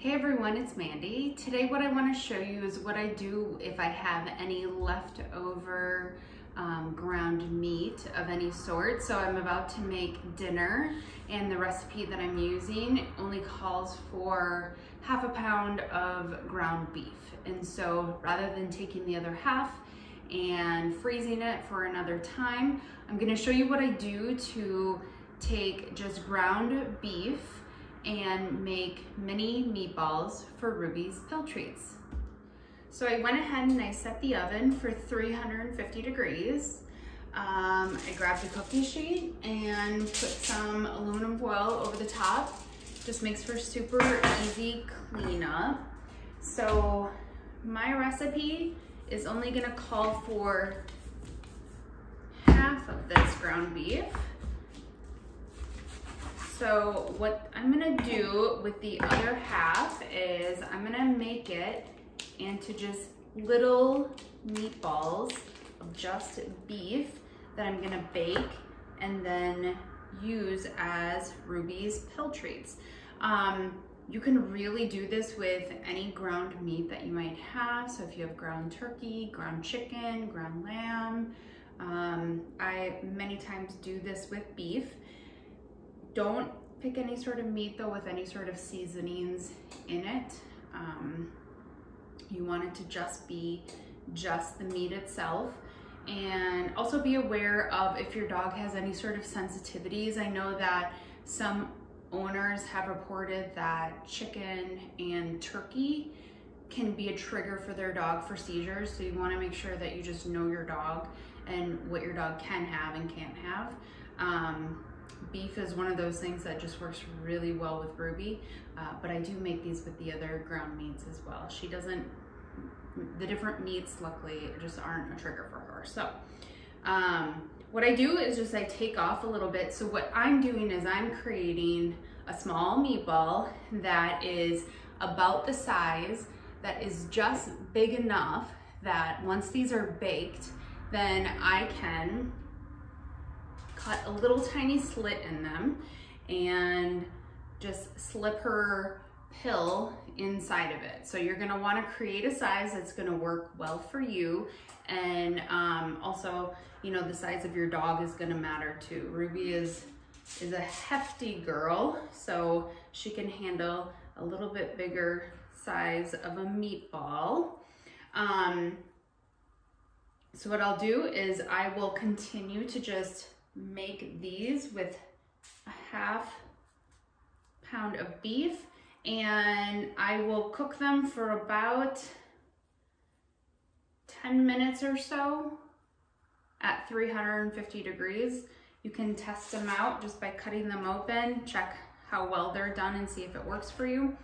Hey everyone, it's Mandy. Today what I want to show you is what I do if I have any leftover ground meat of any sort. So I'm about to make dinner and the recipe that I'm using only calls for half a pound of ground beef. And so rather than taking the other half and freezing it for another time, I'm going to show you what I do to take just ground beef and make mini meatballs for Ruby's pill treats. So I went ahead and I set the oven for 350 degrees. I grabbed a cookie sheet and put some aluminum foil over the top. Just makes for super easy cleanup. So my recipe is only gonna call for half of this ground beef. So what I'm gonna do with the other half is I'm gonna make it into just little meatballs of just beef that I'm gonna bake and then use as Ruby's pill treats. You can really do this with any ground meat that you might have. So if you have ground turkey, ground chicken, ground lamb, I many times do this with beef. Don't pick any sort of meat though with any sort of seasonings in it. You want it to just be just the meat itself. And also be aware of if your dog has any sort of sensitivities. I know that some owners have reported that chicken and turkey can be a trigger for their dog for seizures. So you want to make sure that you just know your dog and what your dog can have and can't have. Beef is one of those things that just works really well with Ruby, but I do make these with the other ground meats as well. She doesn't, the different meats luckily just aren't a trigger for her. So what I do is just I take off a little bit. So what I'm doing is I'm creating a small meatball that is about the size, that is just big enough that once these are baked, then I can cut a little tiny slit in them and just slip her pill inside of it. So you're gonna wanna create a size that's gonna work well for you. And also, you know, the size of your dog is gonna matter too. Ruby is a hefty girl, so she can handle a little bit bigger size of a meatball. So what I'll do is I will continue to just make these with a half pound of beef, and I will cook them for about 10 minutes or so at 350 degrees. You can test them out just by cutting them open, check how well they're done and see if it works for you.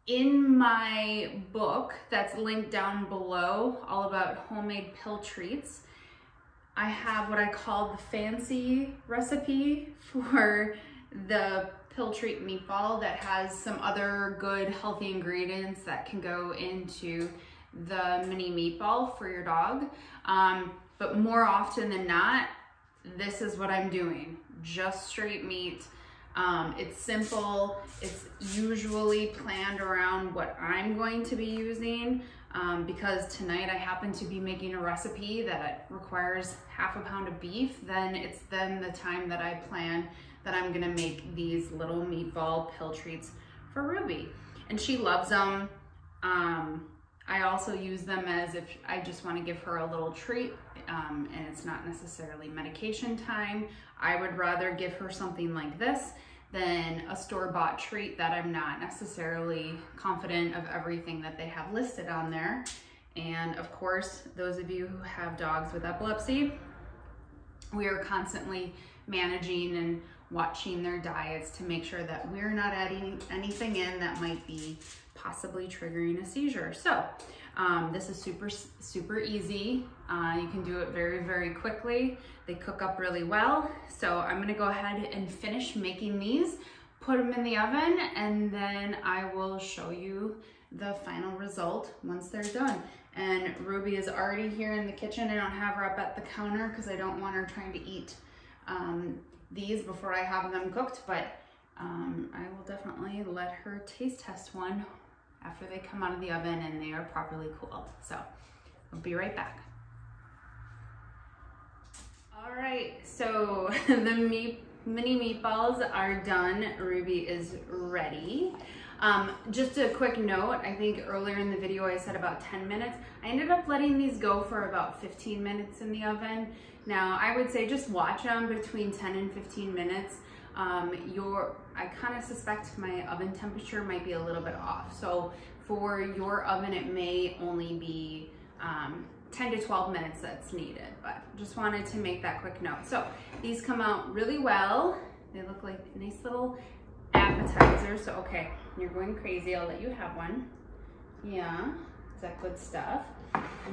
In my book that's linked down below, all about homemade pill treats, I have what I call the fancy recipe for the pill treat meatball that has some other good healthy ingredients that can go into the mini meatball for your dog. But more often than not, this is what I'm doing, just straight meat. It's simple, it's usually planned around what I'm going to be using. Because tonight I happen to be making a recipe that requires half a pound of beef, then it's then the time that I plan that I'm gonna make these little meatball pill treats for Ruby. And she loves them. I also use them as if I just wanna give her a little treat and it's not necessarily medication time. I would rather give her something like this than a store-bought treat that I'm not necessarily confident of everything that they have listed on there. And of course, those of you who have dogs with epilepsy, we are constantly managing and watching their diets to make sure that we're not adding anything in that might be possibly triggering a seizure. So this is super easy. You can do it very, very quickly. They cook up really well. So I'm gonna go ahead and finish making these, put them in the oven, and then I will show you the final result once they're done. And Ruby is already here in the kitchen. I don't have her up at the counter because I don't want her trying to eat these before I have them cooked, but I will definitely let her taste test one after they come out of the oven and they are properly cooled. So I'll be right back. All right, so the mini meatballs are done. Ruby is ready. Just a quick note, I think earlier in the video I said about 10 minutes. I ended up letting these go for about 15 minutes in the oven. Now I would say just watch them between 10 and 15 minutes. I kind of suspect my oven temperature might be a little bit off. So for your oven, it may only be 10 to 12 minutes that's needed, but just wanted to make that quick note. So these come out really well. They look like a nice little appetizer. So, okay, you're going crazy. I'll let you have one. Yeah, is that good stuff?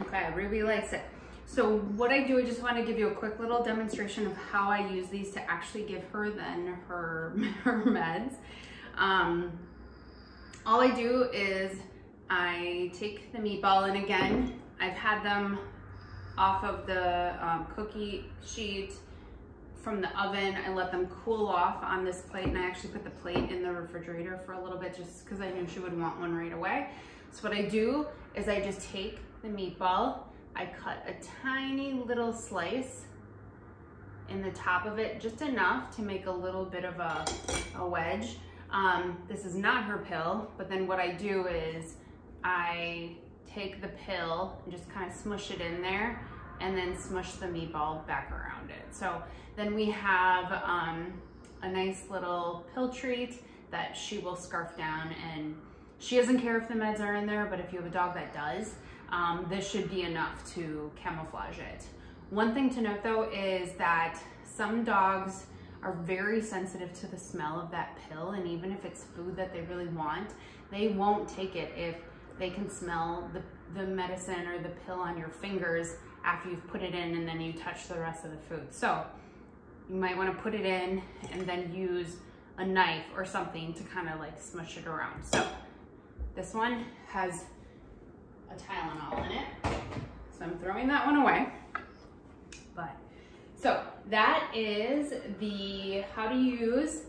Okay, Ruby likes it. So what I do, I just want to give you a quick little demonstration of how I use these to actually give her then her meds. All I do is I take the meatball, and again, I've had them off of the cookie sheet from the oven. I let them cool off on this plate, and I actually put the plate in the refrigerator for a little bit just because I knew she would want one right away. So what I do is I just take the meatball, I cut a tiny little slice in the top of it, just enough to make a little bit of a wedge. This is not her pill, but then what I do is I take the pill and just kind of smush it in there and then smush the meatball back around it. So then we have a nice little pill treat that she will scarf down, and she doesn't care if the meds are in there, but if you have a dog that does, this should be enough to camouflage it. One thing to note though is that some dogs are very sensitive to the smell of that pill, and even if it's food that they really want, they won't take it if they can smell the medicine or the pill on your fingers after you've put it in and then you touch the rest of the food. So you might want to put it in and then use a knife or something to kind of like smush it around. So this one has a Tylenol in it, so I'm throwing that one away. But so that is the how to use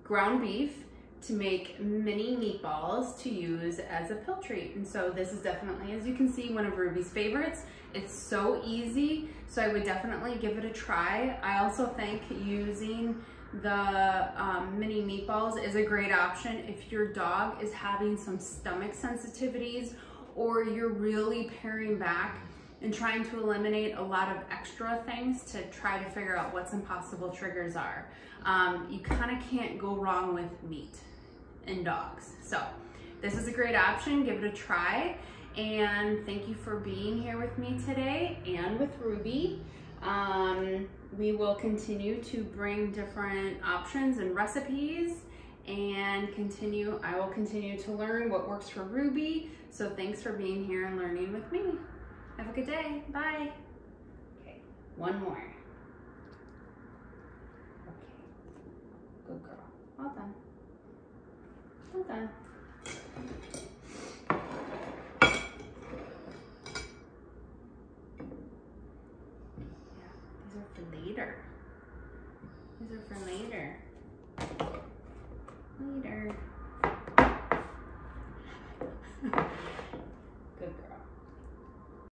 ground beef to make mini meatballs to use as a pill treat. And so this is definitely, as you can see, one of Ruby's favorites. It's so easy, so I would definitely give it a try. I also think using the mini meatballs is a great option if your dog is having some stomach sensitivities, or you're really paring back and trying to eliminate a lot of extra things to try to figure out what some possible triggers are. You kind of can't go wrong with meat in dogs. So this is a great option. Give it a try. And thank you for being here with me today and with Ruby. We will continue to bring different options and recipes and I will continue to learn what works for Ruby. So thanks for being here and learning with me. Have a good day. Bye. Okay, one more. Okay, good girl. Well done. Well done. Yeah, these are for later. These are for later. Later.